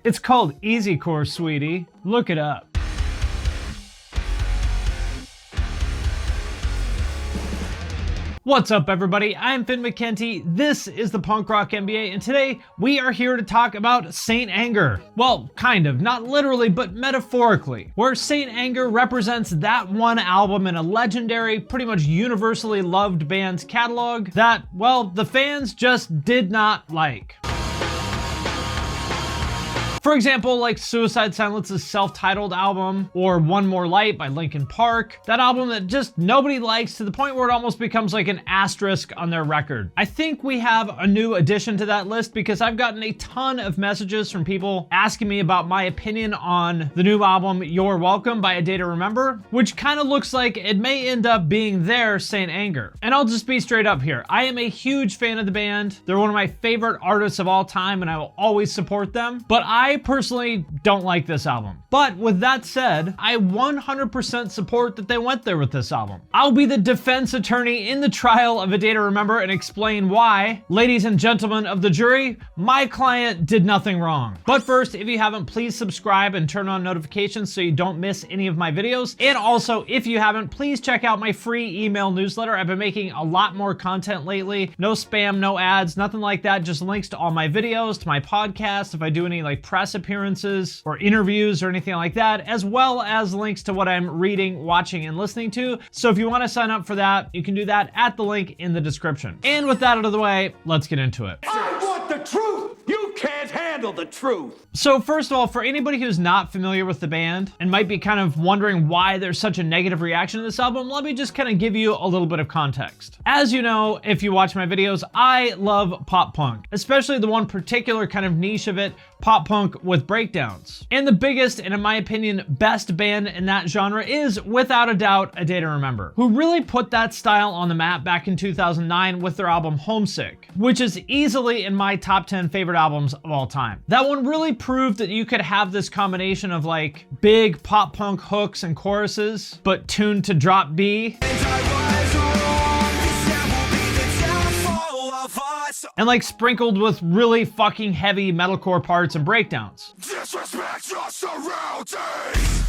It's called Easy Core, sweetie. Look it up. What's up, everybody? I'm Finn McKenty. This is the Punk Rock MBA, and today we are here to talk about Saint Anger. Well, kind of, not literally, but metaphorically, where Saint Anger represents that one album in a legendary, pretty much universally loved band's catalog that, well, the fans just did not like. For example, like Suicide Silence's self-titled album, or One More Light by Linkin Park, that album that just nobody likes to the point where it almost becomes like an asterisk on their record. I think we have a new addition to that list because I've gotten a ton of messages from people asking me about my opinion on the new album You're Welcome by A Day to Remember, which kind of looks like it may end up being their Saint Anger. And I'll just be straight up here. I am a huge fan of the band. They're one of my favorite artists of all time, and I will always support them. But I personally don't like this album. But with that said, I 100% support that they went there with this album. I'll be the defense attorney in the trial of A Day to Remember and explain why. Ladies and gentlemen of the jury, my client did nothing wrong. But first, if you haven't, please subscribe and turn on notifications so you don't miss any of my videos. And also, if you haven't, please check out my free email newsletter. I've been making a lot more content lately. No spam, no ads, nothing like that. Just links to all my videos, to my podcast, if I do any like press appearances or interviews or anything like that, as well as links to what I'm reading, watching, and listening to. So if you want to sign up for that, you can do that at the link in the description. And with that out of the way, let's get into it. I want the truth! You can't handle the truth! So first of all, for anybody who's not familiar with the band and might be kind of wondering why there's such a negative reaction to this album, let me just kind of give you a little bit of context. As you know, if you watch my videos, I love pop punk, especially the one particular kind of niche of it, pop punk with breakdowns. And the biggest, and in my opinion, best band in that genre is, without a doubt, A Day to Remember, who really put that style on the map back in 2009 with their album Homesick, which is easily in my top 10 favorite albums of all time. That one really proved that you could have this combination of like big pop punk hooks and choruses, but tuned to drop B. And like sprinkled with really fucking heavy metalcore parts and breakdowns. Disrespect your surroundings.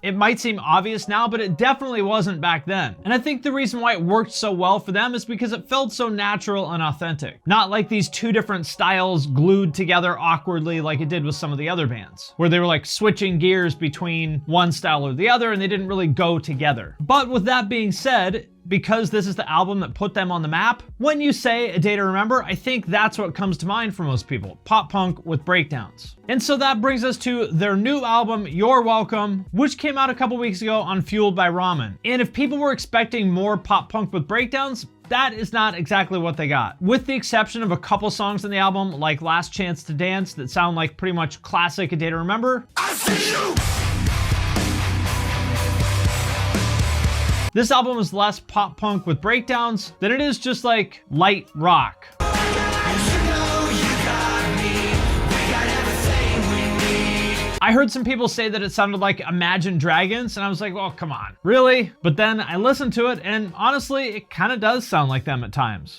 It might seem obvious now, but it definitely wasn't back then. And I think the reason why it worked so well for them is because it felt so natural and authentic. Not like these two different styles glued together awkwardly like it did with some of the other bands, where they were like switching gears between one style or the other and they didn't really go together. But with that being said, because this is the album that put them on the map, when you say A Day to Remember, I think that's what comes to mind for most people. Pop punk with breakdowns. And so that brings us to their new album, You're Welcome, which came out a couple weeks ago on Fueled by Ramen. And if people were expecting more pop punk with breakdowns, that is not exactly what they got. With the exception of a couple songs on the album, like Last Chance to Dance, that sound like pretty much classic A Day to Remember. I see you! This album is less pop punk with breakdowns than it is just like light rock. I heard some people say that it sounded like Imagine Dragons, and I was like, well, come on, really? But then I listened to it, and honestly, it kind of does sound like them at times.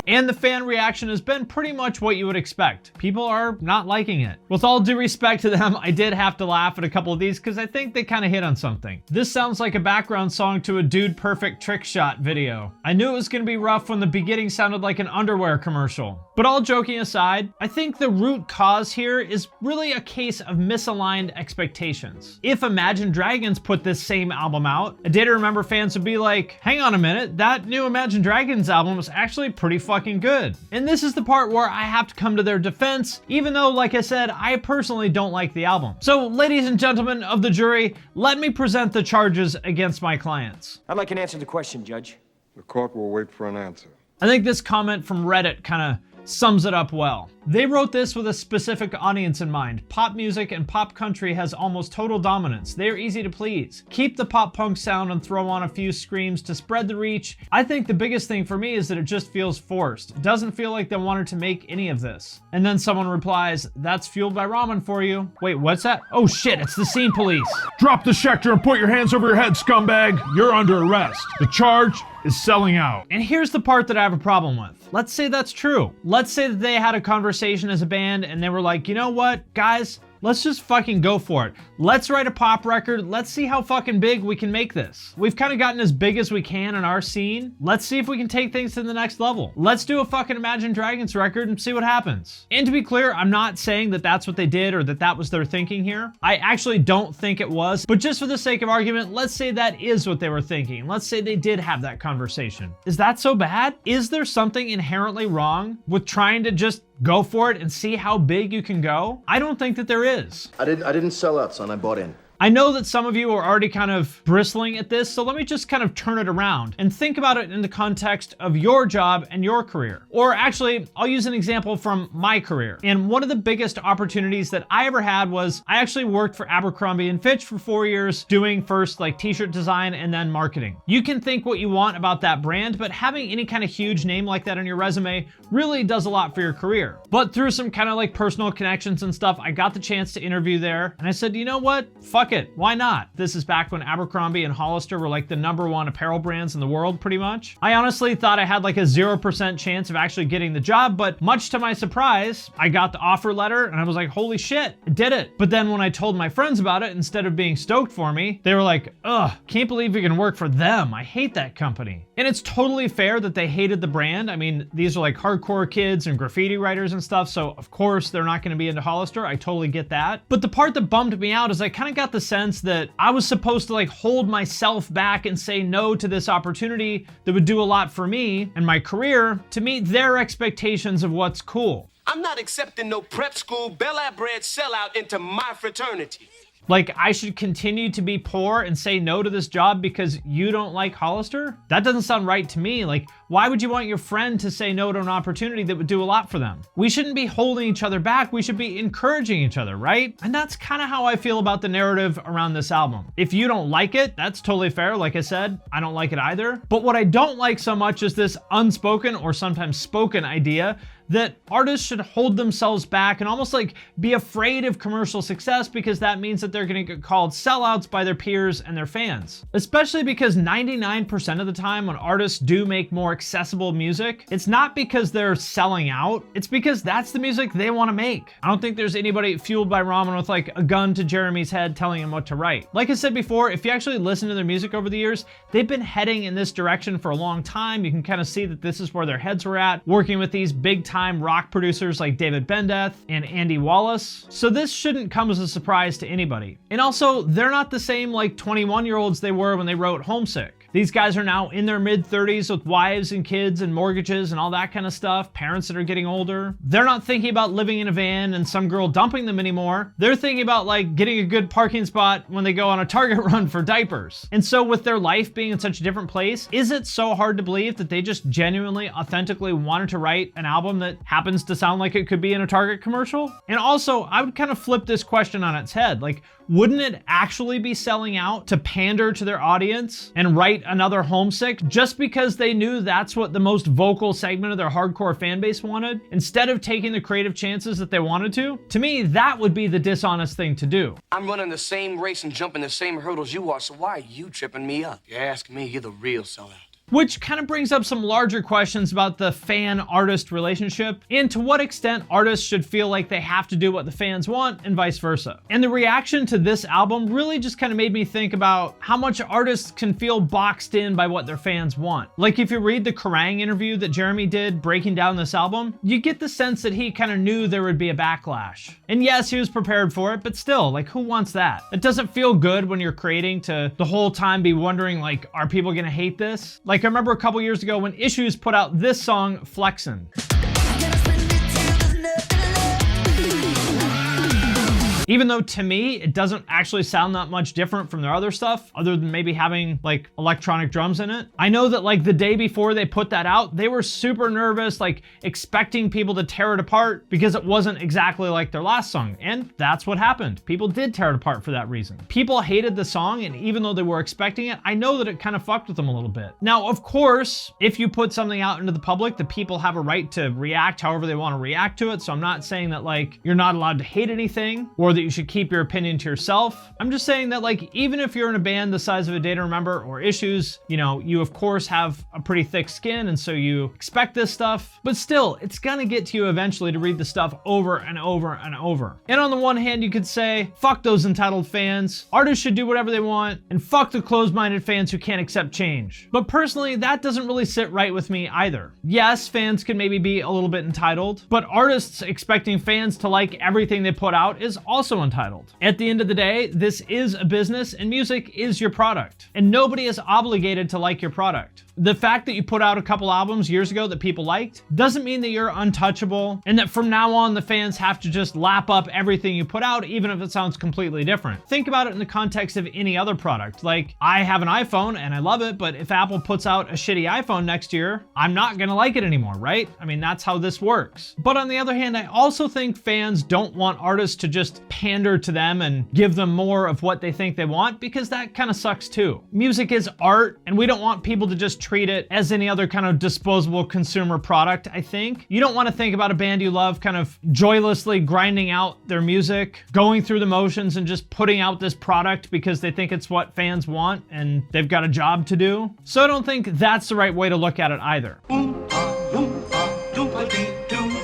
And the fan reaction has been pretty much what you would expect. People are not liking it. With all due respect to them, I did have to laugh at a couple of these because I think they kind of hit on something. This sounds like a background song to a Dude Perfect trick shot video. I knew it was going to be rough when the beginning sounded like an underwear commercial. But all joking aside, I think the root cause here is really a case of misaligned expectations. If Imagine Dragons put this same album out, A Day to Remember fans would be like, hang on a minute, that new Imagine Dragons album was actually pretty fucking good. And this is the part where I have to come to their defense, even though, like I said, I personally don't like the album. So, ladies and gentlemen of the jury, let me present the charges against my clients. I'd like an answer to the question, Judge. The court will wait for an answer. I think this comment from Reddit kind of sums it up well. They wrote this with a specific audience in mind. Pop music and pop country has almost total dominance. They are easy to please. Keep the pop punk sound and throw on a few screams to spread the reach. I think the biggest thing for me is that it just feels forced. It doesn't feel like they wanted to make any of this. And then someone replies, that's Fueled by Ramen for you. Wait, what's that? Oh shit, it's the scene police. Drop the Schecter and put your hands over your head, scumbag. You're under arrest. The charge is selling out. And here's the part that I have a problem with. Let's say that's true. Let's say that they had a conversation as a band and they were like, you know what, guys? Let's just fucking go for it. Let's write a pop record. Let's see how fucking big we can make this. We've kind of gotten as big as we can in our scene. Let's see if we can take things to the next level. Let's do a fucking Imagine Dragons record and see what happens. And to be clear, I'm not saying that that's what they did or that that was their thinking here. I actually don't think it was, but just for the sake of argument, let's say that is what they were thinking. Let's say they did have that conversation. Is that so bad? Is there something inherently wrong with trying to just go for it and see how big you can go? I don't think that there is. I didn't sell out, son. I bought in. I know that some of you are already kind of bristling at this, so let me just kind of turn it around and think about it in the context of your job and your career. Or actually, I'll use an example from my career. And one of the biggest opportunities that I ever had was I actually worked for Abercrombie & Fitch for 4 years, doing first like t-shirt design and then marketing. You can think what you want about that brand, but having any kind of huge name like that on your resume really does a lot for your career. But through some kind of like personal connections and stuff, I got the chance to interview there, and I said, you know what? Fuck it. Why not? This is back when Abercrombie and Hollister were like the #1 apparel brands in the world, pretty much. I honestly thought I had like a 0% chance of actually getting the job, but much to my surprise, I got the offer letter and I was like, holy shit, I did it. But then when I told my friends about it, instead of being stoked for me, they were like, ugh, can't believe you can work for them. I hate that company. And it's totally fair that they hated the brand. I mean, these are like hardcore kids and graffiti writers and stuff, so of course they're not going to be into Hollister. I totally get that. But the part that bummed me out is I kind of got the sense that I was supposed to like hold myself back and say no to this opportunity that would do a lot for me and my career to meet their expectations of what's cool. I'm not accepting no prep school, Bel Air bred sellout into my fraternity. Like, I should continue to be poor and say no to this job because you don't like Hollister? That doesn't sound right to me. Like, why would you want your friend to say no to an opportunity that would do a lot for them? We shouldn't be holding each other back. We should be encouraging each other, right? And that's kind of how I feel about the narrative around this album. If you don't like it, that's totally fair. Like I said, I don't like it either. But what I don't like so much is this unspoken or sometimes spoken idea that artists should hold themselves back and almost like be afraid of commercial success because that means that they're gonna get called sellouts by their peers and their fans. Especially because 99% of the time when artists do make more accessible music, it's not because they're selling out, it's because that's the music they wanna make. I don't think there's anybody fueled by ramen with like a gun to Jeremy's head telling him what to write. Like I said before, if you actually listen to their music over the years, they've been heading in this direction for a long time. You can kind of see that this is where their heads were at, working with these big time rock producers like David Bendeth and Andy Wallace. So this shouldn't come as a surprise to anybody. And also, they're not the same like 21-year-olds they were when they wrote Homesick. These guys are now in their mid-30s with wives and kids and mortgages and all that kind of stuff, parents that are getting older. They're not thinking about living in a van and some girl dumping them anymore. They're thinking about like getting a good parking spot when they go on a Target run for diapers. And so with their life being in such a different place, is it so hard to believe that they just genuinely, authentically wanted to write an album that happens to sound like it could be in a Target commercial? And also, I would kind of flip this question on its head. Like, wouldn't it actually be selling out to pander to their audience and write another Homesick just because they knew that's what the most vocal segment of their hardcore fan base wanted, instead of taking the creative chances that they wanted to? To me, that would be the dishonest thing to do. I'm running the same race and jumping the same hurdles you are, so why are you tripping me up? You ask me, you're the real sellout. Which kind of brings up some larger questions about the fan-artist relationship and to what extent artists should feel like they have to do what the fans want and vice versa. And the reaction to this album really just kind of made me think about how much artists can feel boxed in by what their fans want. Like if you read the Kerrang interview that Jeremy did breaking down this album, you get the sense that he kind of knew there would be a backlash. And yes, he was prepared for it, but still, like who wants that? It doesn't feel good when you're creating to the whole time be wondering like, are people gonna hate this? Like I remember a couple years ago when Issues put out this song, Flexin'. even though to me, it doesn't actually sound that much different from their other stuff, other than maybe having like electronic drums in it. I know that like the day before they put that out, they were super nervous, like expecting people to tear it apart because it wasn't exactly like their last song. And that's what happened. People did tear it apart for that reason. People hated the song, and even though they were expecting it, I know that it kind of fucked with them a little bit. Now, of course, if you put something out into the public, the people have a right to react however they want to react to it. So I'm not saying that like you're not allowed to hate anything or that you should keep your opinion to yourself. I'm just saying that like even if you're in a band the size of A Day to Remember or Issues, you know, you of course have a pretty thick skin, and so you expect this stuff, but still, it's gonna get to you eventually to read the stuff over and over and over. And on the one hand, you could say, fuck those entitled fans, artists should do whatever they want, and fuck the closed-minded fans who can't accept change. But personally, that doesn't really sit right with me either. Yes, fans can maybe be a little bit entitled, but artists expecting fans to like everything they put out is also entitled. At the end of the day, this is a business and music is your product, and nobody is obligated to like your product. The fact that you put out a couple albums years ago that people liked doesn't mean that you're untouchable and that from now on the fans have to just lap up everything you put out, even if it sounds completely different. Think about it in the context of any other product. Like, I have an iPhone and I love it, but if Apple puts out a shitty iPhone next year, I'm not gonna like it anymore, right? I mean, that's how this works. But on the other hand, I also think fans don't want artists to just pander to them and give them more of what they think they want, because that kind of sucks too. Music is art, and we don't want people to just treat it as any other kind of disposable consumer product, I think. You don't want to think about a band you love kind of joylessly grinding out their music, going through the motions and just putting out this product because they think it's what fans want and they've got a job to do. So I don't think that's the right way to look at it either.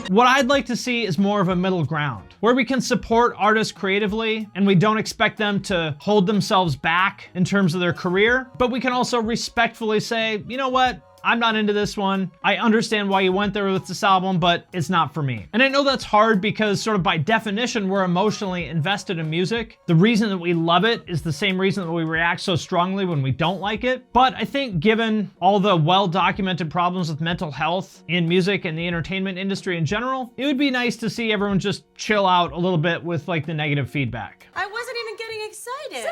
What I'd like to see is more of a middle ground, where we can support artists creatively and we don't expect them to hold themselves back in terms of their career, but we can also respectfully say, you know what? I'm not into this one. I understand why you went there with this album, but it's not for me. And I know that's hard because sort of by definition, we're emotionally invested in music. The reason that we love it is the same reason that we react so strongly when we don't like it. But I think given all the well-documented problems with mental health in music and the entertainment industry in general, it would be nice to see everyone just chill out a little bit with like the negative feedback. I wasn't even getting excited.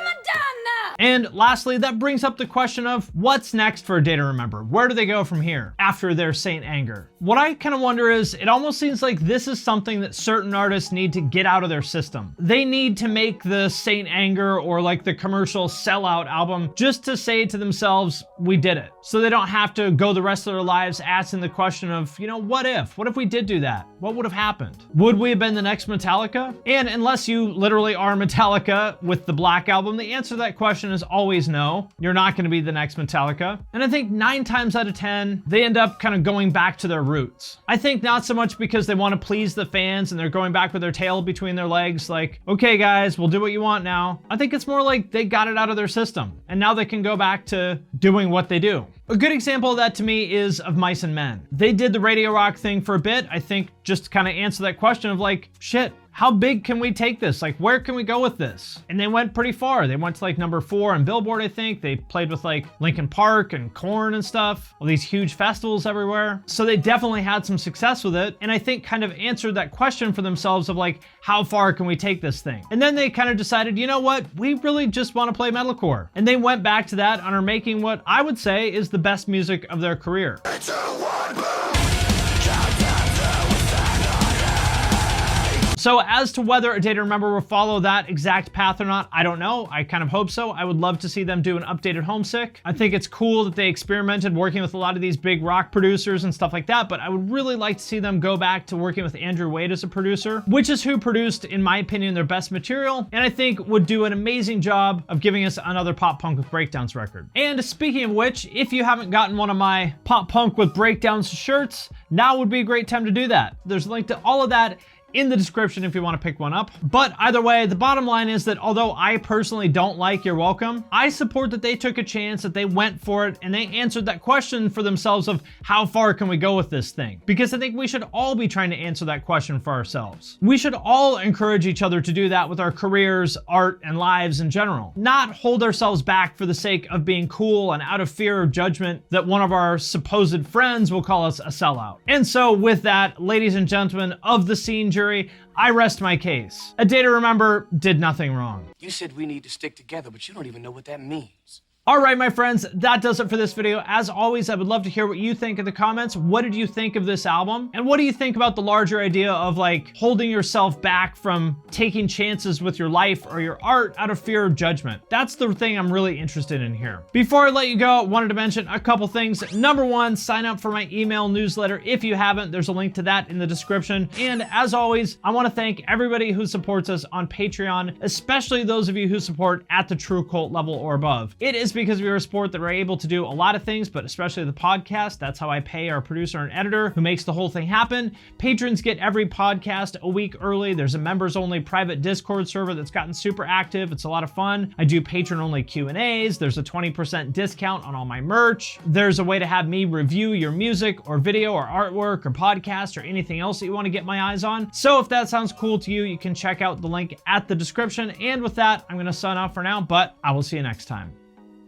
And lastly, that brings up the question of what's next for A Day to Remember? Where do they go from here after their Saint Anger? What I kind of wonder is, it almost seems like this is something that certain artists need to get out of their system. They need to make the Saint Anger or like the commercial sellout album just to say to themselves, we did it. So they don't have to go the rest of their lives asking the question of, you know, what if? What if we did do that? What would have happened? Would we have been the next Metallica? And unless you literally are Metallica with the Black Album, the answer to that question is always no. You're not going to be the next Metallica. And I think 9 times out of 10, they end up kind of going back to their roots. I think not so much because they want to please the fans and they're going back with their tail between their legs like, okay guys, we'll do what you want now. I think it's more like they got it out of their system and now they can go back to doing what they do. A good example of that to me is of Mice and Men. They did the Radio Rock thing for a bit, I think, just to kind of answer that question of like, shit, how big can we take this? Like, where can we go with this? And they went pretty far. They went to like number 4 on Billboard, I think. They played with like Linkin Park and Korn and stuff, all these huge festivals everywhere. So they definitely had some success with it. And I think kind of answered that question for themselves of like, how far can we take this thing? And then they kind of decided, you know what? We really just want to play metalcore. And they went back to that and are making what I would say is the best music of their career. So as to whether A Day to Remember will follow that exact path or not, I don't know. I kind of hope so. I would love to see them do an updated Homesick. I think it's cool that they experimented working with a lot of these big rock producers and stuff like that, but I would really like to see them go back to working with Andrew Wade as a producer, which is who produced, in my opinion, their best material, and I think would do an amazing job of giving us another pop punk with breakdowns record. And speaking of which, if you haven't gotten one of my pop punk with breakdowns shirts, now would be a great time to do that. There's a link to all of that in the description if you want to pick one up. But either way, the bottom line is that although I personally don't like You're Welcome, I support that they took a chance, that they went for it, and they answered that question for themselves of how far can we go with this thing? Because I think we should all be trying to answer that question for ourselves. We should all encourage each other to do that with our careers, art, and lives in general. Not hold ourselves back for the sake of being cool and out of fear of judgment that one of our supposed friends will call us a sellout. And so with that, ladies and gentlemen of the scene jury, jury, I rest my case. A day to remember did nothing wrong. You said we need to stick together, but you don't even know what that means. All right, my friends, that does it for this video. As always, I would love to hear what you think in the comments. What did you think of this album? And what do you think about the larger idea of like holding yourself back from taking chances with your life or your art out of fear of judgment? That's the thing I'm really interested in here. Before I let you go, I wanted to mention a couple things. Number one, sign up for my email newsletter. If you haven't, there's a link to that in the description. And as always, I want to thank everybody who supports us on Patreon, especially those of you who support at the True Cult level or above. It is because we are a sport that we're able to do a lot of things, but especially the podcast. That's how I pay our producer and editor who makes the whole thing happen. Patrons get every podcast a week early. There's a members only private Discord server that's gotten super active. It's a lot of fun. I do patron only Q&As. There's a 20% discount on all my merch. There's a way to have me review your music or video or artwork or podcast or anything else that you want to get my eyes on. So if that sounds cool to you, you can check out the link at the description. And with that, I'm going to sign off for now, but I will see you next time.